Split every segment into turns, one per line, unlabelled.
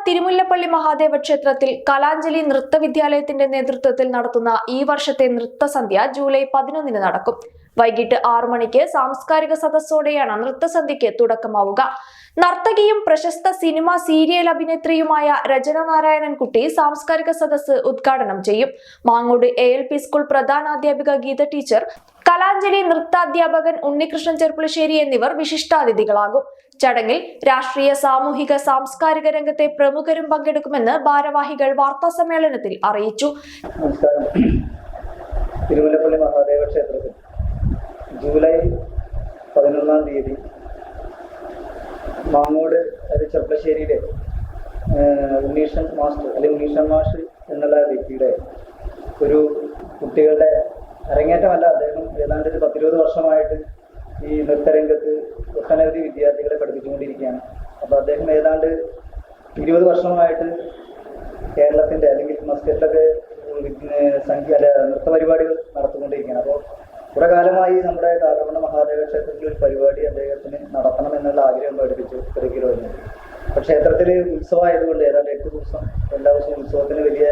തിരുമുല്ലപ്പള്ളി മഹാദേവ ക്ഷേത്രത്തിൽ കലാഞ്ജലി നൃത്തവിദ്യാലയത്തിന്റെ നേതൃത്വത്തിൽ നടത്തുന്ന ഈ വർഷത്തെ നൃത്തസന്ധ്യ ജൂലൈ 11 നടക്കും. വൈകിട്ട് 6 മണിക്ക് സാംസ്കാരിക സദസ്സോടെയാണ് നൃത്തസന്ധ്യയ്ക്ക് തുടക്കമാവുക. നർത്തകിയും പ്രശസ്ത സിനിമ സീരിയൽ അഭിനേത്രിയുമായ രചന നാരായണൻകുട്ടി സാംസ്കാരിക സദസ്സ് ഉദ്ഘാടനം ചെയ്യും. മാങ്ങോട് ALP സ്കൂൾ പ്രധാനാധ്യാപിക ഗീത ടീച്ചർ, കലാഞ്ജലി നൃത്താധ്യാപകൻ ഉണ്ണികൃഷ്ണൻ ചെർപ്പുളശ്ശേരി എന്നിവർ വിശിഷ്ടാതിഥികളാകും. ചടങ്ങിൽ രാഷ്ട്രീയ, സാമൂഹിക, സാംസ്കാരിക രംഗത്തെ പ്രമുഖരും പങ്കെടുക്കുമെന്ന് ഭാരവാഹികൾ വാർത്താസമ്മേളനത്തിൽ അറിയിച്ചു.
നമസ്കാരം. തിരുമുല്ലപ്പള്ളി മഹാദേവ ക്ഷേത്രത്തിൽ ജൂലൈ 11 തീയതി മാങ്ങോട് ചെർപ്പുളശ്ശേരിയിലെ ഉണ്ണീഷൻ മാസ്റ്റർ അല്ലെങ്കിൽ ഉണ്ണീഷൻ മാഷ് എന്നുള്ള വ്യക്തിയുടെ ഒരു കുട്ടികളുടെ അരങ്ങേറ്റമല്ല. അദ്ദേഹം ഏതാണ്ട് 10-20 വർഷമായിട്ട് ഈ നൃത്തരംഗത്ത് ഒട്ടനവധി വിദ്യാർത്ഥികളെ പഠിപ്പിച്ചുകൊണ്ടിരിക്കുകയാണ്. അപ്പോൾ അദ്ദേഹം ഏതാണ്ട് 20 വർഷമായിട്ട് കേരളത്തിൻ്റെ അല്ലെങ്കിൽ മസ്കറ്റിലൊക്കെ നൃത്ത പരിപാടികൾ നടത്തിക്കൊണ്ടിരിക്കുകയാണ്. അപ്പോൾ കുറെ കാലമായി നമ്മുടെ കാലമണ്ണ മഹാദേവ ക്ഷേത്രത്തിൽ ഒരു പരിപാടി അദ്ദേഹത്തിന് നടത്തണം എന്നുള്ള ആഗ്രഹം പഠിപ്പിച്ചു തിരക്കിലുണ്ട്. അപ്പോൾ ക്ഷേത്രത്തിൽ ഉത്സവമായതുകൊണ്ട് ഏതാണ്ട് 8 ദിവസം എല്ലാ ദിവസവും ഉത്സവത്തിന് വലിയ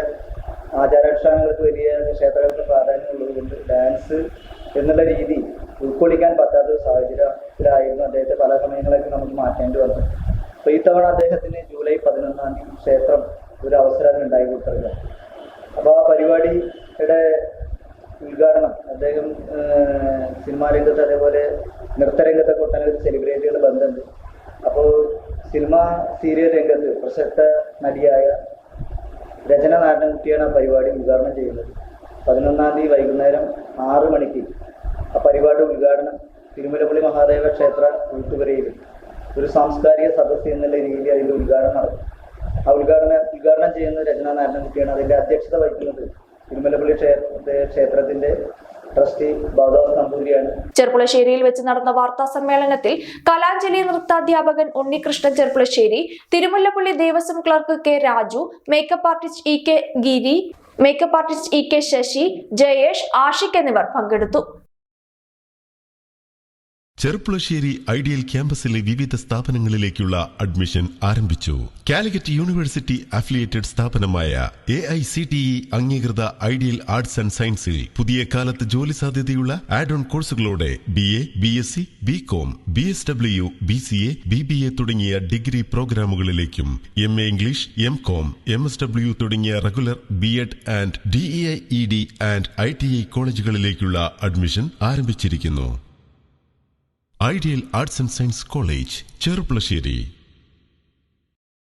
ആചാരാനുഷ്ഠാനങ്ങൾക്ക് വലിയ ക്ഷേത്രങ്ങൾക്ക് പ്രാധാന്യമുള്ളതുകൊണ്ട് ഡാൻസ് എന്നുള്ള രീതി ഉൾക്കൊള്ളിക്കാൻ പറ്റാത്ത ഒരു സാഹചര്യത്തിലായിരുന്നു അദ്ദേഹത്തെ പല സമയങ്ങളൊക്കെ നമുക്ക് മാറ്റേണ്ടി വന്നു. അപ്പോൾ ഈ തവണ അദ്ദേഹത്തിന് ജൂലൈ 11 ക്ഷേത്രം ഒരു അവസരം ഉണ്ടായി കൊടുത്തിരുന്നു. അപ്പോൾ ആ പരിപാടിയുടെ ഉദ്ഘാടനം അദ്ദേഹം സിനിമാ രംഗത്ത് അതേപോലെ നൃത്തരംഗത്തൊക്കെ ഒട്ടനവധി സെലിബ്രിറ്റികൾ ബന്ധമുണ്ട്. അപ്പോൾ സിനിമ സീരിയൽ രംഗത്ത് പ്രശസ്ത നടിയായ രചന നാരായണൻകുട്ടിയാണ് ആ പരിപാടി ഉദ്ഘാടനം ചെയ്യുന്നത്. 11 തീയതി വൈകുന്നേരം 6 മണിക്ക് ആ പരിപാടി ഉദ്ഘാടനം തിരുമുല്ലപ്പള്ളി മഹാദേവ ക്ഷേത്ര ഊട്ടുപുരയിൽ ഒരു സാംസ്കാരിക സദസ്സ് എന്നുള്ള രീതിയിൽ അതിൻ്റെ ഉദ്ഘാടനം നടക്കും. ആ ഉദ്ഘാടനം ചെയ്യുന്നത് രചന നാരായണൻകുട്ടിയാണ്. അതിൻ്റെ അധ്യക്ഷത വഹിക്കുന്നത് തിരുമുല്ലപ്പള്ളി ക്ഷേത്രത്തിന്റെ ട്രസ്റ്റി ബാബുദാസ് നമ്പൂതിരിയാണ്.
ചെർപ്പുളശ്ശേരിയിൽ വെച്ച് നടന്ന വാർത്താ സമ്മേളനത്തിൽ കലാഞ്ജലി നൃത്താധ്യാപകൻ Unnikrishnan Cherpulassery, Thirumullappally Devaswom clerk K. Raju, makeup artist E. K. Giri, makeup artist E. K. Sasi, Jayesh, Ashiq എന്നിവർ പങ്കെടുത്തു.
ചെർപ്പുളശ്ശേരി ഐഡിയൽ ക്യാമ്പസിലെ വിവിധ സ്ഥാപനങ്ങളിലേക്കുള്ള അഡ്മിഷൻ ആരംഭിച്ചു. കാലിക്കറ്റ് യൂണിവേഴ്സിറ്റി അഫിലിയേറ്റഡ് സ്ഥാപനമായ AICTE അംഗീകൃത ഐഡിയൽ ആർട്സ് ആൻഡ് സയൻസിൽ പുതിയ കാലത്ത് ജോലി സാധ്യതയുള്ള ആഡ് ഓൺ കോഴ്സുകളോടെ BA, BSc, BCom, BSW, BCA, BBA തുടങ്ങിയ ഡിഗ്രി പ്രോഗ്രാമുകളിലേക്കും MA ഇംഗ്ലീഷ്, MCom, MSW തുടങ്ങിയ regular BEd and DEI ED and ITI കോളേജുകളിലേക്കുള്ള admission ആരംഭിച്ചിരിക്കുന്നു. Ideal arts and science college, Cherpulassery.